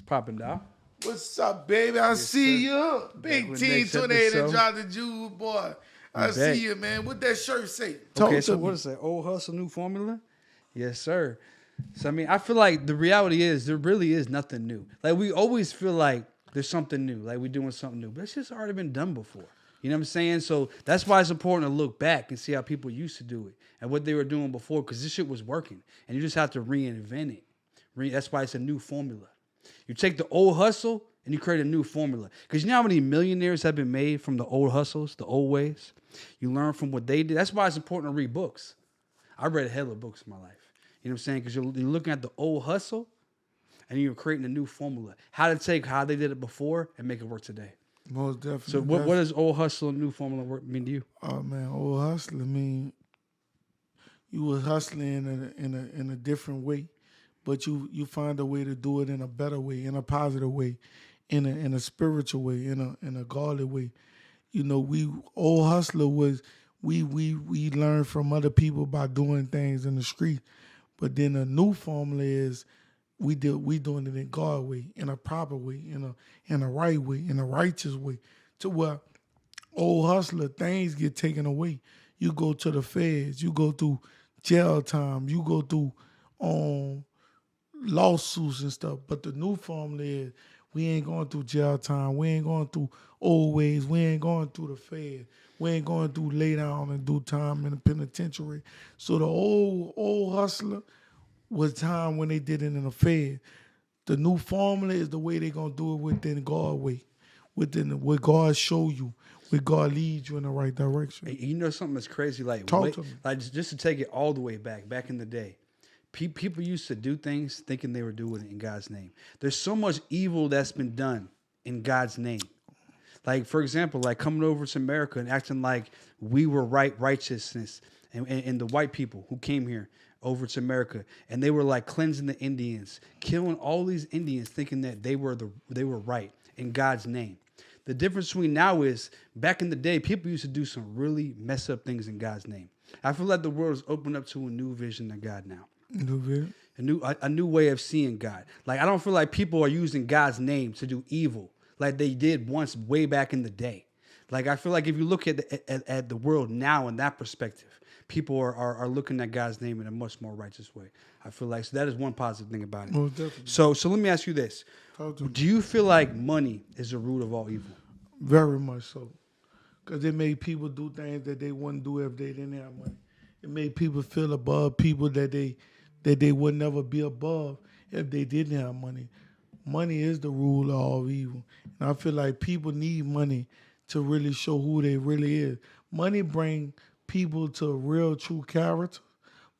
popping, dog? What's up, baby? I see you. Big Team 28 and drop the jewel, boy. I see you, man. What that shirt say? Okay, so what is that? Old hustle, new formula? Yes, sir. So, I mean, I feel like the reality is there really is nothing new. Like, we always feel like there's something new, like we're doing something new. But it's just already been done before. You know what I'm saying? So that's why it's important to look back and see how people used to do it and what they were doing before, because this shit was working. And you just have to reinvent it. That's why it's a new formula. You take the old hustle and you create a new formula. Because you know how many millionaires have been made from the old hustles, the old ways? You learn from what they did. That's why it's important to read books. I read a hell of books in my life. You know what I'm saying? Because you're looking at the old hustle and you're creating a new formula. How to take how they did it before and make it work today. Most definitely. So what does old hustle and new formula mean to you? Oh, man, old hustle, I mean, you was hustling in a different way, but you find a way to do it in a better way, in a positive way, in a spiritual way, in a godly way. You know, old hustler was we learned from other people by doing things in the street, but then a new formula is we doing it in God way, in a proper way, in a right way, in a righteous way, to where old hustler things get taken away. You go to the feds, you go through jail time, you go through lawsuits and stuff. But the new formula is we ain't going through jail time, we ain't going through old ways, we ain't going through the feds, we ain't going through lay down and do time in the penitentiary. So the old hustler was time when they did it in the fed. The new formula is the way they gonna do it within God way, within what God show you, where God leads you in the right direction. You know something that's crazy? Like, just to take it all the way back in the day, people used to do things thinking they were doing it in God's name. There's so much evil that's been done in God's name. Like, for example, like coming over to America and acting like we were righteousness and the white people who came here over to America, and they were like cleansing the Indians, killing all these Indians, thinking that they were right in God's name. The difference between now is back in the day, people used to do some really mess up things in God's name. I feel like the world is opened up to a new vision of God now. New vision? A new way of seeing God. Like, I don't feel like people are using God's name to do evil like they did once way back in the day. Like, I feel like if you look at the world now in that perspective, people are looking at God's name in a much more righteous way. I feel like, so that is one positive thing about it. Oh, definitely. So let me ask you this. Do you feel like money is the root of all evil? Very much so. Because it made people do things that they wouldn't do if they didn't have money. It made people feel above people that they would never be above if they didn't have money. Money is the rule of all evil. And I feel like people need money to really show who they really is. Money bring people to real, true character.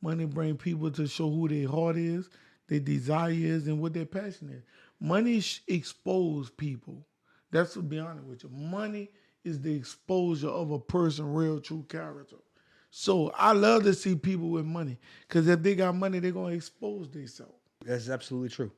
Money bring people to show who their heart is, their desire is, and what their passion is. Money expose people. That's to be honest with you. Money is the exposure of a person, real, true character. So I love to see people with money, because if they got money, they're going to expose themselves. That's absolutely true.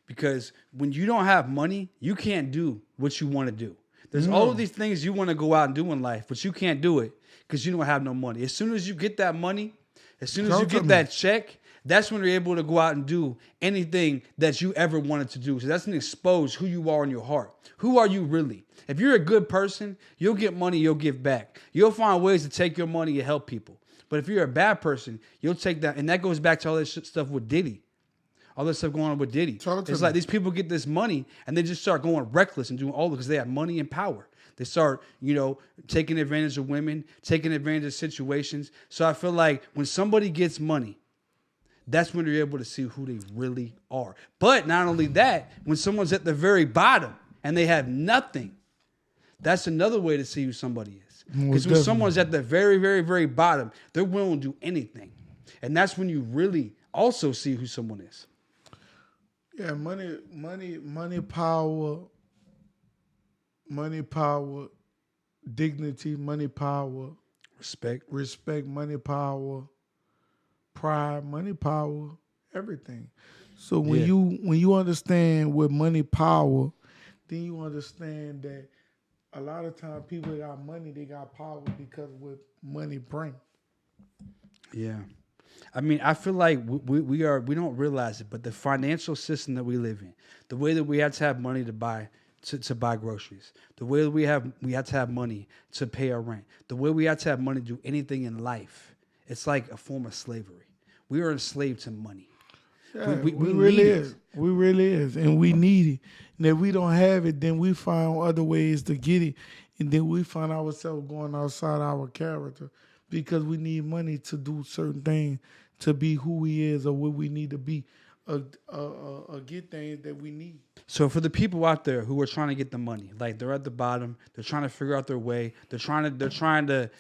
Because when you don't have money, you can't do what you want to do. There's all of these things you want to go out and do in life, but you can't do it because you don't have no money. As soon as you get that money, as soon as you get that check, that's when you're able to go out and do anything that you ever wanted to do. So that's going to expose who you are in your heart. Who are you really? If you're a good person, you'll get money, you'll give back. You'll find ways to take your money and help people. But if you're a bad person, you'll take that. And that goes back to all this stuff with Diddy. All this stuff going on with Diddy. It's like these people get this money and they just start going reckless and doing all of it because they have money and power. They start, taking advantage of women, taking advantage of situations. So I feel like when somebody gets money, that's when you're able to see who they really are. But not only that, when someone's at the very bottom and they have nothing, that's another way to see who somebody is. Because when someone's at the very, very, very bottom, they're willing to do anything. And that's when you really also see who someone is. Yeah, money, power, dignity, money, power, respect, money, power, pride, money, power, everything. So when you understand what money, power, then you understand that a lot of times people that got money, they got power because of what money bring. Yeah. I mean, I feel like we don't realize it, but the financial system that we live in, the way that we have to have money to buy buy groceries, the way that we have to have money to pay our rent, the way we have to have money to do anything in life, it's like a form of slavery. We are enslaved to money. Yeah, We really need is. it. We really is, and we need it. And if we don't have it, then we find other ways to get it, and then we find ourselves going outside our character because we need money to do certain things, to be who we is or what we need to be, get things that we need. So for the people out there who are trying to get the money, like they're at the bottom, they're trying to figure out their way, they're trying to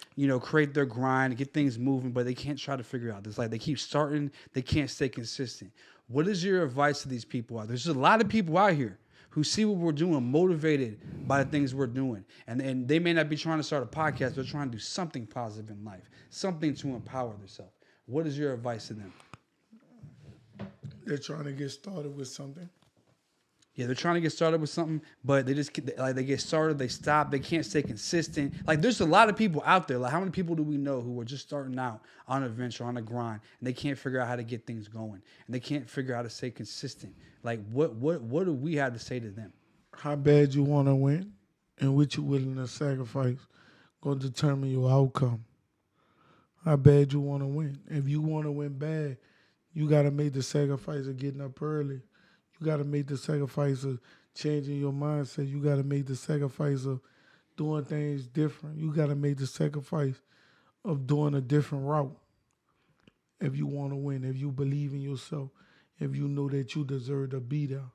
create their grind, get things moving, but they can't try to figure out. It's like they keep starting, they can't stay consistent. What is your advice to these people out there? There's a lot of people out here who see what we're doing, motivated by the things we're doing, and they may not be trying to start a podcast, but they're trying to do something positive in life, something to empower themselves. What is your advice to them? They're trying to get started with something. Yeah, they're trying to get started with something, but they get started, they stop, they can't stay consistent. Like there's a lot of people out there. Like how many people do we know who are just starting out on a venture, on a grind, and they can't figure out how to get things going, and they can't figure out how to stay consistent. Like what do we have to say to them? How bad you want to win and what you willing to sacrifice going to determine your outcome. How bad you want to win. If you want to win bad, you got to make the sacrifice of getting up early. You got to make the sacrifice of changing your mindset. You got to make the sacrifice of doing things different. You got to make the sacrifice of doing a different route. If you want to win, if you believe in yourself, if you know that you deserve to be there.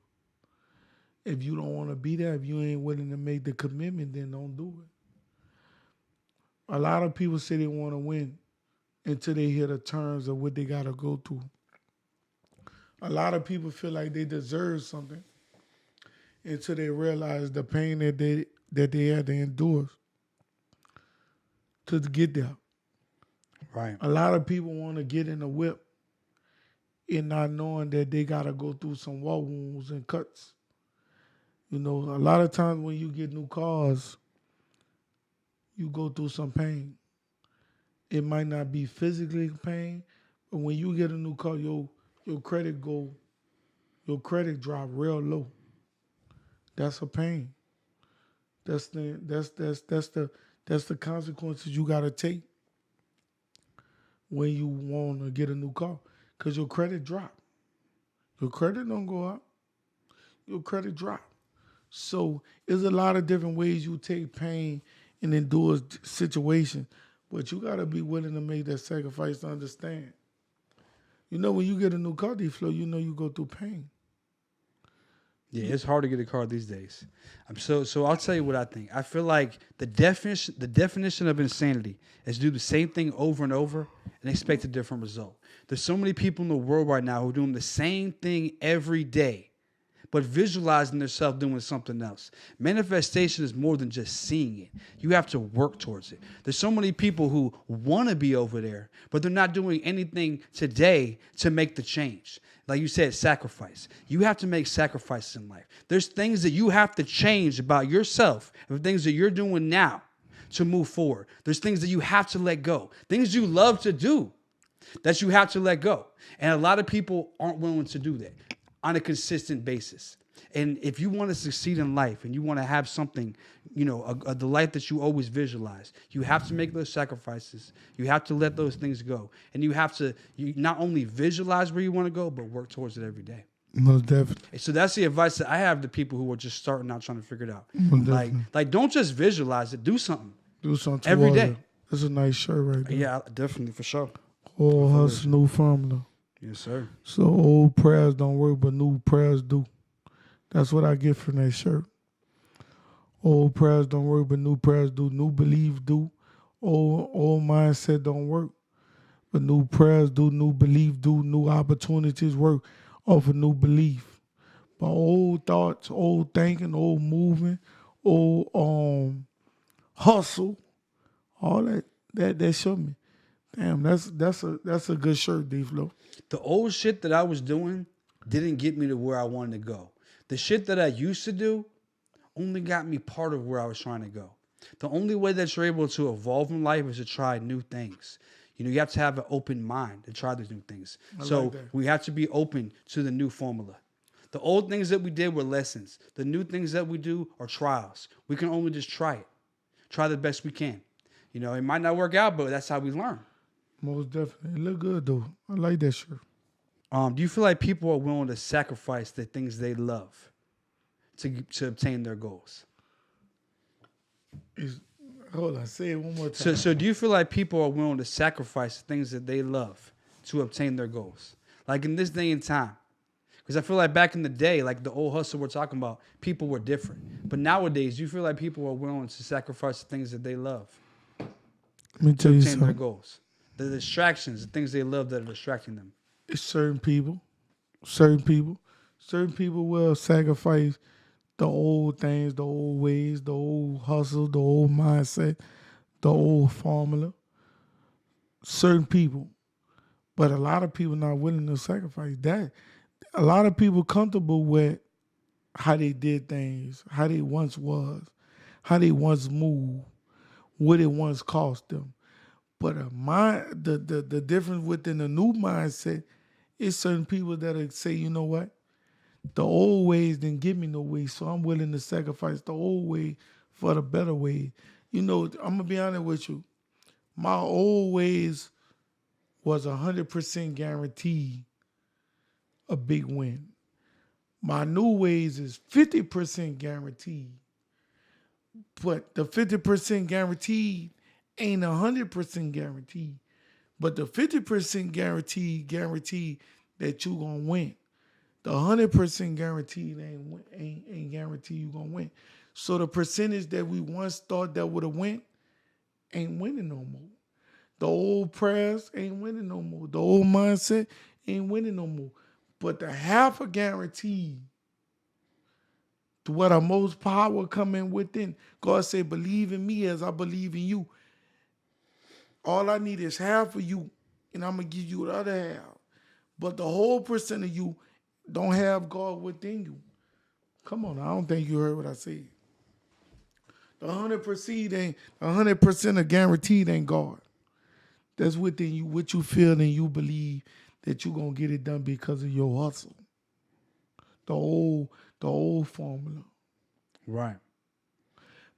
If you don't want to be there, if you ain't willing to make the commitment, then don't do it. A lot of people say they want to win until they hear the terms of what they got to go through. A lot of people feel like they deserve something until they realize the pain that they had to endure to get there. Right. A lot of people want to get in the whip and not knowing that they got to go through some war wounds and cuts. You know, a lot of times when you get new cars, you go through some pain. It might not be physically pain, but when you get a new car, your credit drop real low. That's a pain. That's the consequences you gotta take when you want to get a new car, cause your credit drop. Your credit don't go up. Your credit drop. So there's a lot of different ways you take pain and endure situations, but you gotta be willing to make that sacrifice to understand. You know, when you get a new car, D Phlo, you know you go through pain. Yeah, it's hard to get a car these days. So I'll tell you what I think. I feel like the definition of insanity is do the same thing over and over and expect a different result. There's so many people in the world right now who are doing the same thing every day, but visualizing themselves doing something else. Manifestation is more than just seeing it. You have to work towards it. There's so many people who want to be over there, but they're not doing anything today to make the change. Like you said, sacrifice. You have to make sacrifices in life. There's things that you have to change about yourself and things that you're doing now to move forward. There's things that you have to let go. Things you love to do that you have to let go. And a lot of people aren't willing to do that on a consistent basis. And if you want to succeed in life and you want to have something, the life that you always visualize, you have to make those sacrifices. You have to let those things go. And you have to not only visualize where you want to go, but work towards it every day. Most definitely. So that's the advice that I have to people who are just starting out trying to figure it out. Most Like don't just visualize it. Do something. Do something every day. That's a nice shirt right there. Yeah, definitely, for sure. Old hustle, new formula. Yes, sir. So old prayers don't work, but new prayers do. That's what I get from that shirt. Old prayers don't work, but new prayers do. New belief do. Old mindset don't work, but new prayers do. New belief do. New opportunities work off of new belief. But old thoughts, old thinking, old movement, old hustle, all that showed me. Damn, that's a good shirt, D Phlo. The old shit that I was doing didn't get me to where I wanted to go. The shit that I used to do only got me part of where I was trying to go. The only way that you're able to evolve in life is to try new things. You know, you have to have an open mind to try these new things. So we have to be open to the new formula. The old things that we did were lessons. The new things that we do are trials. We can only just try it. Try the best we can. You know, it might not work out, but that's how we learn. Most definitely. It look good, though. I like that shirt. Do you feel like people are willing to sacrifice the things they love to obtain their goals? Hold on, say it one more time. So do you feel like people are willing to sacrifice the things that they love to obtain their goals? Like in this day and time. Because I feel like back in the day, like the old hustle we're talking about, people were different. But nowadays, do you feel like people are willing to sacrifice the things that they love to obtain their goals? The distractions, the things they love that are distracting them. It's certain people. Certain people will sacrifice the old things, the old ways, the old hustle, the old mindset, the old formula. Certain people. But a lot of people not willing to sacrifice that. A lot of people comfortable with how they did things, how they once was, how they once moved, what it once cost them. But the difference within the new mindset is certain people that'll say, you know what? The old ways didn't give me no way, so I'm willing to sacrifice the old way for the better way. You know, I'm going to be honest with you. My old ways was 100% guaranteed a big win. My new ways is 50% guaranteed. But the 50% guaranteed ain't 100% guaranteed. But the 50% guaranteed that you gonna win. The 100% guaranteed ain't guaranteed you gonna win. So the percentage that we once thought that would have went ain't winning no more. The old prayers ain't winning no more. The old mindset ain't winning no more. But the half a guarantee to where the most power come in within. God said, believe in me as I believe in you. All I need is half of you, and I'm going to give you the other half. But the whole percent of you don't have God within you. Come on, I don't think you heard what I said. The 100% of guaranteed ain't God. That's within you, what you feel and you believe that you're going to get it done because of your hustle. The old formula. Right.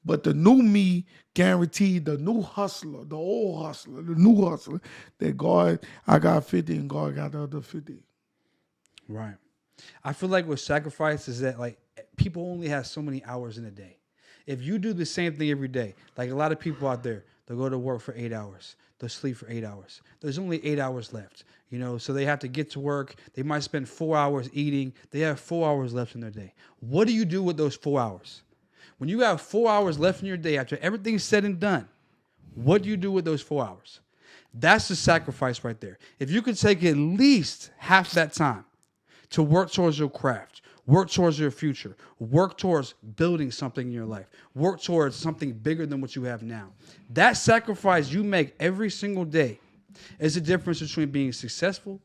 But the new me guaranteed, the new hustler, the old hustler, the new hustler, that God, I got 50 and God got the other 50. Right. I feel like with sacrifice is that like people only have so many hours in a day. If you do the same thing every day, like a lot of people out there, they'll go to work for 8 hours. They'll sleep for 8 hours. There's only 8 hours left, you know, so they have to get to work. They might spend 4 hours eating. They have 4 hours left in their day. What do you do with those 4 hours? When you have 4 hours left in your day after everything's said and done, what do you do with those 4 hours? That's the sacrifice right there. If you could take at least half that time to work towards your craft, work towards your future, work towards building something in your life, work towards something bigger than what you have now. That sacrifice you make every single day is the difference between being successful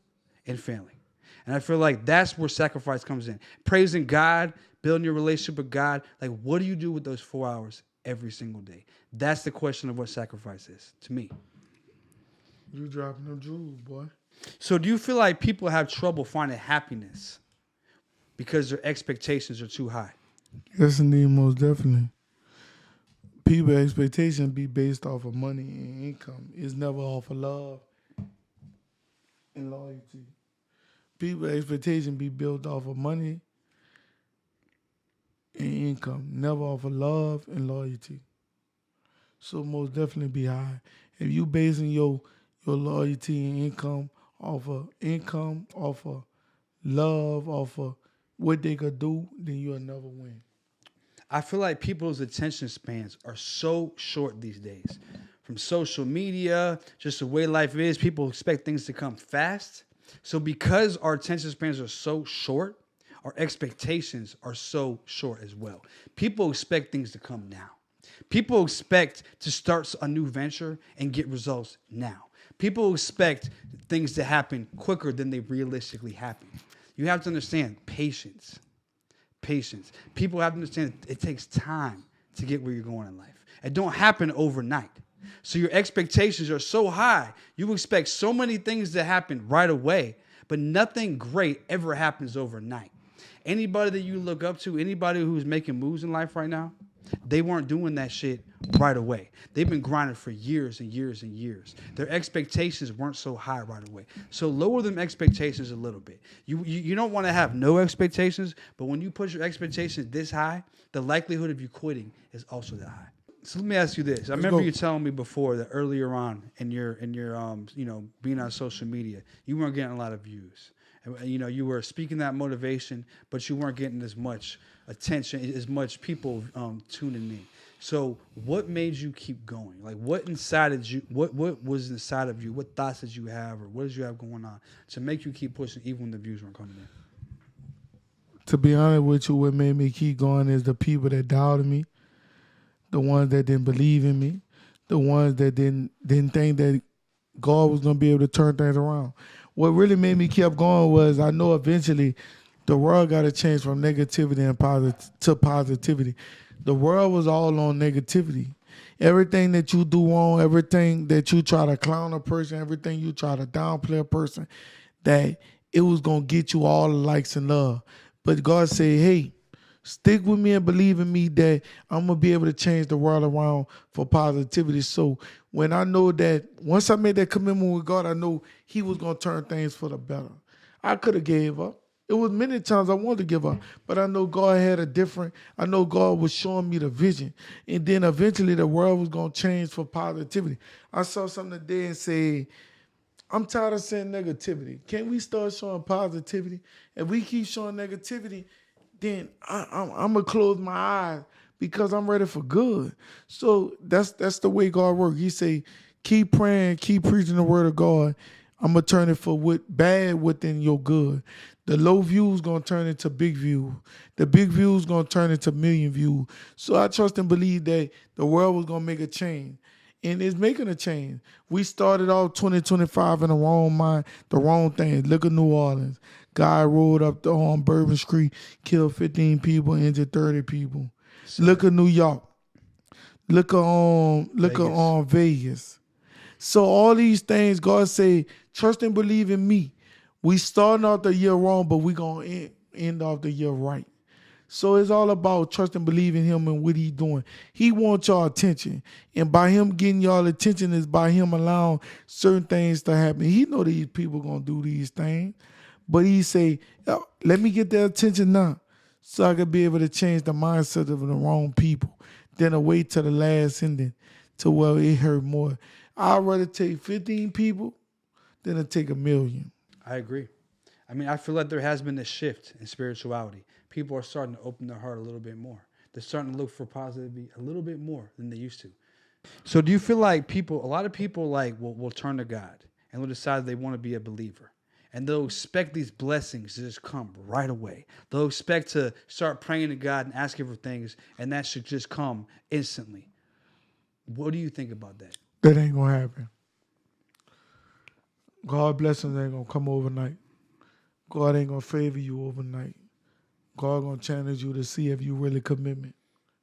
and failing. And I feel like that's where sacrifice comes in. Praising God, building your relationship with God. Like, what do you do with those 4 hours every single day? That's the question of what sacrifice is to me. You dropping them jewels, boy. So do you feel like people have trouble finding happiness because their expectations are too high? Yes, indeed, most definitely. People's expectations be based off of money and income. It's never off of love and loyalty. People's expectations be built off of money and income, never off of love and loyalty. So most definitely be high. If you basing your loyalty and income, off of love, off of what they could do, then you'll never win. I feel like people's attention spans are so short these days. From social media, just the way life is, people expect things to come fast. So because our attention spans are so short, our expectations are so short as well. People expect things to come now. People expect to start a new venture and get results now. People expect things to happen quicker than they realistically happen. You have to understand patience. Patience. People have to understand it takes time to get where you're going in life. It don't happen overnight. So your expectations are so high. You expect so many things to happen right away, but nothing great ever happens overnight. Anybody that you look up to, anybody who's making moves in life right now, they weren't doing that shit right away. They've been grinding for years and years and years. Their expectations weren't so high right away. So lower them expectations a little bit. You don't want to have no expectations, but when you put your expectations this high, the likelihood of you quitting is also that high. So let me ask you this. I remember you telling me before that earlier on in your being on social media, you weren't getting a lot of views. You know, you were speaking that motivation, but you weren't getting as much attention, as much people tuning in. So what made you keep going? Like what was inside of you? What thoughts did you have, or what did you have going on to make you keep pushing even when the views weren't coming in? To be honest with you, what made me keep going is the people that doubted me, the ones that didn't believe in me, the ones that didn't think that God was going to be able to turn things around. What really made me keep going was I know eventually the world got to change from negativity and to positivity. The world was all on negativity. Everything that you do wrong, everything that you try to clown a person, everything you try to downplay a person, that it was going to get you all the likes and love. But God said, hey, stick with me and believe in me that I'm going to be able to change the world around for positivity. So when I know that once I made that commitment with God, I know he was going to turn things for the better. I could have gave up. It was many times I wanted to give up, but I know God I know God was showing me the vision. And then eventually the world was going to change for positivity. I saw something today and said, I'm tired of seeing negativity. Can't we start showing positivity? If we keep showing negativity, then I'm going to close my eyes because I'm ready for good. So that's the way God works. He say, keep praying, keep preaching the word of God. I'm going to turn it for bad within your good. The low views going to turn into big views. The big views going to turn into million views. So I trust and believe that the world was going to make a change. And it's making a change. We started off 2025 in the wrong mind, the wrong thing. Look at New Orleans. Guy rode up on Bourbon Street, killed 15 people, injured 30 people. So, look at New York. Look at Vegas. So all these things, God say, trust and believe in me. We starting off the year wrong, but we going to end off the year right. So it's all about trust and believe in him and what he's doing. He wants y'all attention. And by him getting y'all attention is by him allowing certain things to happen. He know these people going to do these things. But he say, let me get their attention now so I can be able to change the mindset of the wrong people. Then I wait till the last ending to where it hurt more. I'd rather take 15 people than to take 1 million. I agree. I mean, I feel like there has been a shift in spirituality. People are starting to open their heart a little bit more. They're starting to look for positivity a little bit more than they used to. So do you feel like a lot of people like will turn to God and will decide they want to be a believer? And they'll expect these blessings to just come right away. They'll expect to start praying to God and asking for things, and that should just come instantly. What do you think about that? That ain't going to happen. God's blessings ain't going to come overnight. God ain't going to favor you overnight. God going to challenge you to see if you really committed.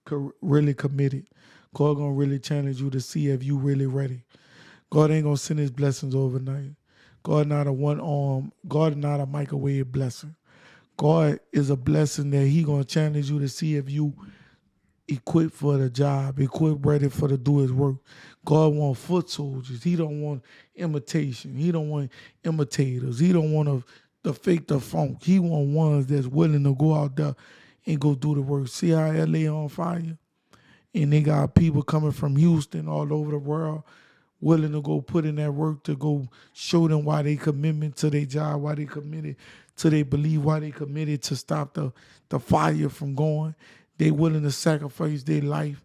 God going to really challenge you to see if you really ready. God ain't going to send his blessings overnight. God not a microwave blessing. God is a blessing that he going to challenge you to see if you equipped for the job, equipped ready for to do his work. God want foot soldiers. He don't want imitation. He don't want imitators. He don't want the fake, the funk. He want ones that's willing to go out there and go do the work. See how LA on fire? And they got people coming from Houston all over the world willing to go put in that work to go show them why they commitment to their job, why they committed to their belief, why they committed to stop the fire from going. They willing to sacrifice their life,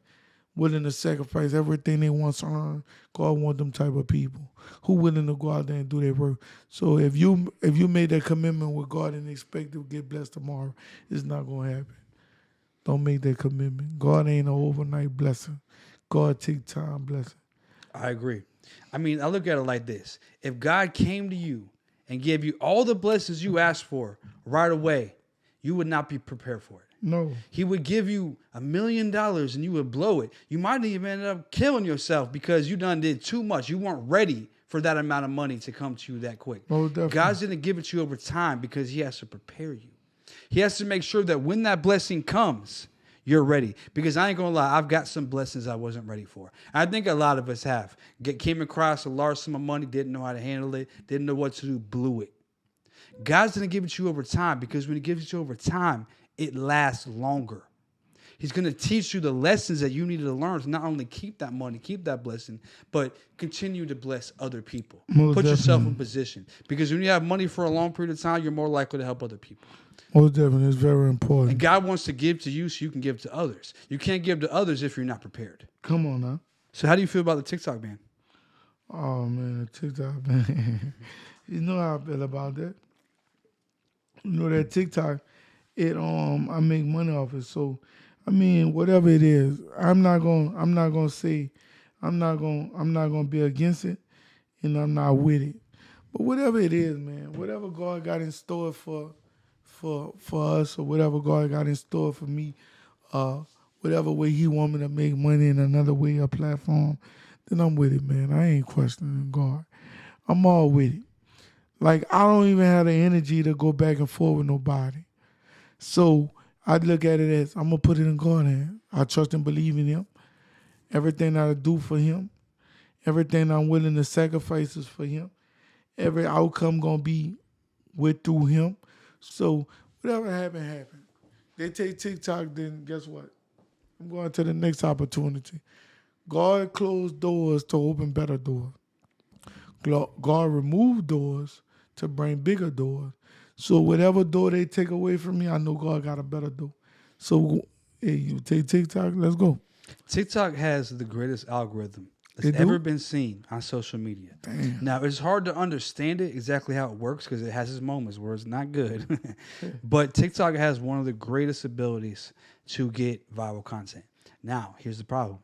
willing to sacrifice everything they once earned. God want them type of people who willing to go out there and do their work. So if you made that commitment with God and expect to get blessed tomorrow, it's not going to happen. Don't make that commitment. God ain't an overnight blessing. God take time blessing. I agree. I mean, I look at it like this. If God came to you and gave you all the blessings you asked for right away, you would not be prepared for it. No. He would give you $1 million and you would blow it. You might even end up killing yourself because you done did too much. You weren't ready for that amount of money to come to you that quick. Oh, definitely. God's going to give it to you over time because he has to prepare you. He has to make sure that when that blessing comes, you're ready. Because I ain't going to lie, I've got some blessings I wasn't ready for. I think a lot of us have. Came across a large sum of money, didn't know how to handle it, didn't know what to do, blew it. God's going to give it to you over time because when he gives it to you over time, it lasts longer. He's going to teach you the lessons that you need to learn to not only keep that money, keep that blessing, but continue to bless other people. Put yourself in position. Because when you have money for a long period of time, you're more likely to help other people. Most definitely. It's very important. And God wants to give to you so you can give to others. You can't give to others if you're not prepared. Come on now. So how do you feel about the TikTok ban? Oh, man, the TikTok ban. You know how I feel about that. You know that TikTok, I make money off it. So, I mean, whatever it is, I'm not gonna be against it, and I'm not with it. But whatever it is, man, whatever God got in store for us, or whatever God got in store for me, whatever way he want me to make money in another way, a platform, then I'm with it, man. I ain't questioning God. I'm all with it. Like, I don't even have the energy to go back and forth with nobody. So I look at it as I'm going to put it in God's hands. I trust and believe in him. Everything I do for him, everything I'm willing to sacrifice is for him. Every outcome going to be through him. So whatever happened. They take TikTok, then guess what? I'm going to the next opportunity. God closed doors to open better doors. God removed doors to bring bigger doors. So whatever door they take away from me, I know God got a better door. So, hey, you take TikTok, let's go. TikTok has the greatest algorithm that's ever been seen on social media. Damn. Now, it's hard to understand it exactly how it works because it has its moments where it's not good. But TikTok has one of the greatest abilities to get viral content. Now, here's the problem.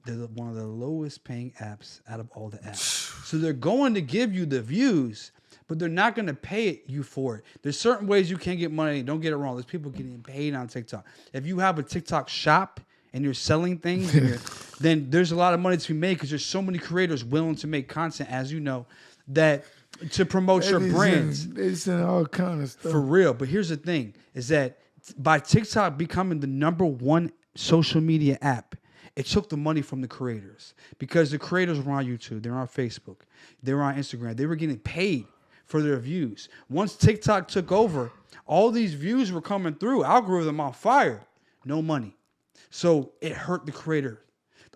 They're one of the lowest paying apps out of all the apps. So they're going to give you the views, but they're not going to pay you for it. There's certain ways you can get money. Don't get it wrong. There's people getting paid on TikTok. If you have a TikTok shop and you're selling things, then there's a lot of money to be made because there's so many creators willing to make content, as you know, that to promote your brands. They send all kind of stuff. For real. But here's the thing, is that by TikTok becoming the #1 social media app, it took the money from the creators because the creators were on YouTube, they were on Facebook, they were on Instagram. They were getting paid for their views. Once TikTok took over, all these views were coming through, algorithm on fire, no money. So it hurt the creator.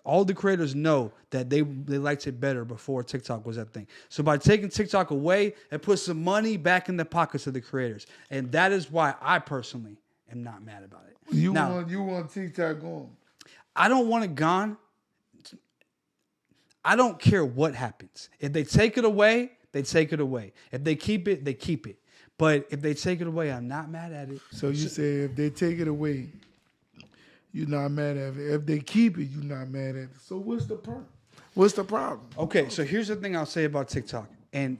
All the creators know that they liked it better before TikTok was that thing. So by taking TikTok away, it puts some money back in the pockets of the creators. And that is why I personally am not mad about it. You want TikTok gone? I don't want it gone. I don't care what happens. If they take it away, they take it away. If they keep it, they keep it. But if they take it away, I'm not mad at it. So you say if they take it away, you're not mad at it. If they keep it, you're not mad at it. So what's the problem? What's the problem? Okay, so here's the thing I'll say about TikTok. And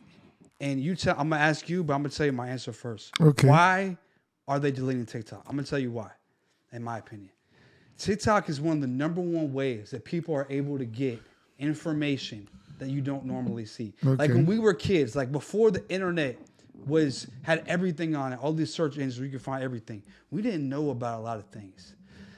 you tell, I'm going to ask you, but I'm going to tell you my answer first. Okay. Why are they deleting TikTok? I'm going to tell you why, in my opinion. TikTok is one of the #1 ways that people are able to get information that you don't normally see. Okay. Like when we were kids, like before the internet had everything on it, all these search engines where you could find everything. We didn't know about a lot of things.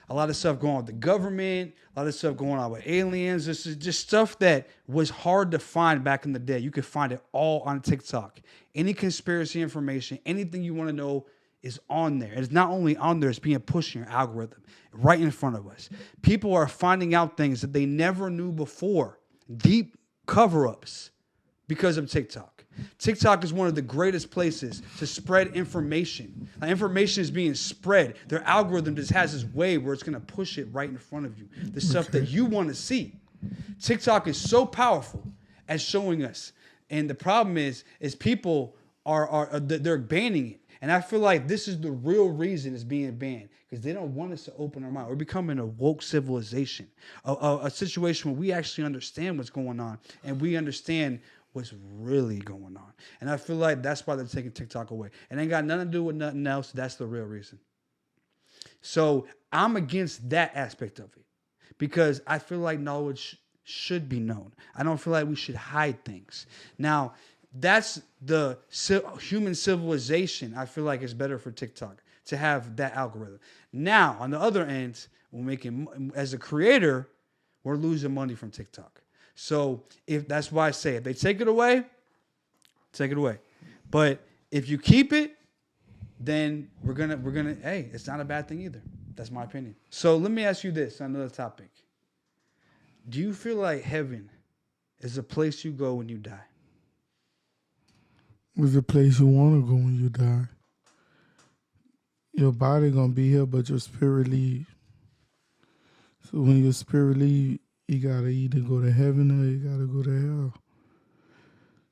A lot of stuff going on with the government, a lot of stuff going on with aliens. This is just stuff that was hard to find back in the day. You could find it all on TikTok. Any conspiracy information, anything you want to know is on there. It's not only on there, it's being pushed in your algorithm right in front of us. People are finding out things that they never knew before. Deep cover-ups because of TikTok. TikTok is one of the greatest places to spread information. Now, information is being spread. Their algorithm just has this way where it's going to push it right in front of you. The stuff that you want to see. TikTok is so powerful at showing us. And the problem is people they're banning it. And I feel like this is the real reason it's being banned, because they don't want us to open our mind. We're becoming a woke civilization, a situation where we actually understand what's going on and we understand what's really going on. And I feel like that's why they're taking TikTok away. And it ain't got nothing to do with nothing else. That's the real reason. So I'm against that aspect of it because I feel like knowledge should be known. I don't feel like we should hide things. Now, that's the human civilization. I feel like it's better for TikTok to have that algorithm. Now, on the other end, we're making, as a creator, we're losing money from TikTok. So if that's why I say if they take it away, take it away. But if you keep it, then we're gonna. Hey, it's not a bad thing either. That's my opinion. So let me ask you this on another topic. Do you feel like heaven is a place you go when you die? It's a place you want to go when you die. Your body gonna be here, but your spirit leave. So when your spirit leave, you gotta either go to heaven or you gotta go to hell.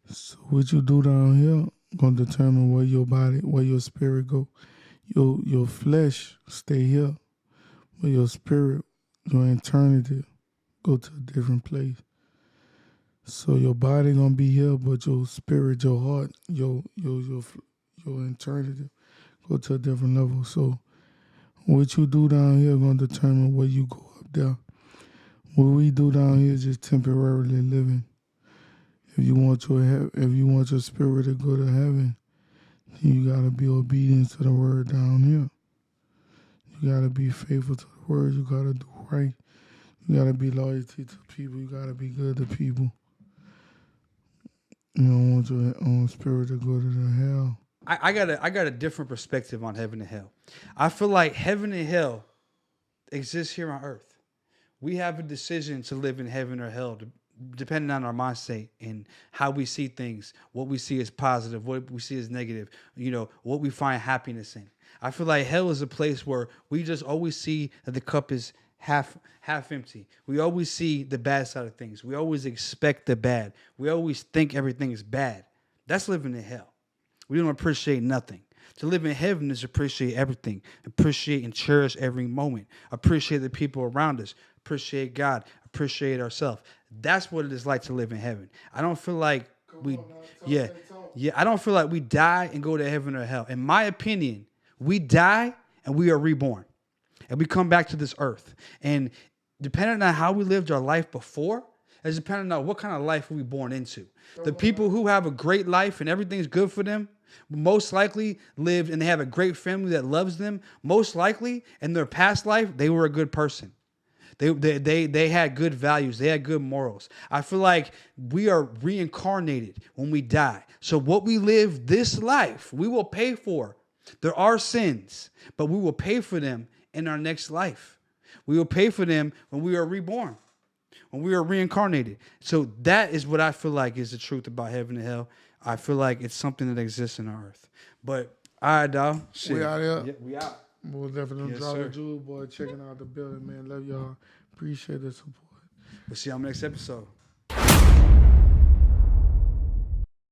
So what you do down here gonna determine where your body, where your spirit go. Your flesh stay here, but your spirit, your eternity, go to a different place. So your body gonna be here, but your spirit, your heart, your eternity go to a different level. So what you do down here gonna determine where you go up there. What we do down here is just temporarily living. If you want your spirit to go to heaven, then you gotta be obedient to the word down here. You gotta be faithful to the word. You gotta do right. You gotta be loyalty to people. You gotta be good to people. You don't want your own spirit to go to the hell. I got a different perspective on heaven and hell. I feel like heaven and hell exists here on earth. We have a decision to live in heaven or hell, depending on our mindset and how we see things, what we see as positive, what we see as negative, what we find happiness in. I feel like hell is a place where we just always see that the cup is half empty. We always see the bad side of things. We always expect the bad. We always think everything is bad. That's living in hell. We don't appreciate nothing. To live in heaven is appreciate everything. Appreciate and cherish every moment. Appreciate the people around us. Appreciate God. Appreciate ourselves. That's what it is like to live in heaven. I don't feel like I don't feel like we die and go to heaven or hell. In my opinion, we die and we are reborn. And we come back to this earth. And depending on how we lived our life before, is depending on what kind of life we born into. The people who have a great life and everything's good for them, most likely lived and they have a great family that loves them. Most likely in their past life, they were a good person. They had good values. They had good morals. I feel like we are reincarnated when we die. So what we live this life, we will pay for. There are sins, but we will pay for them in our next life. We will pay for them when we are reborn, when we are reincarnated. So that is what I feel like is the truth about heaven and hell. I feel like it's something that exists in our earth. But all right, dog. Shit. We out here. Yeah, we out. We'll definitely Yes, drop sir. the jewel, boy. Checking out the building, man. Love y'all. Appreciate the support. We'll see y'all next episode.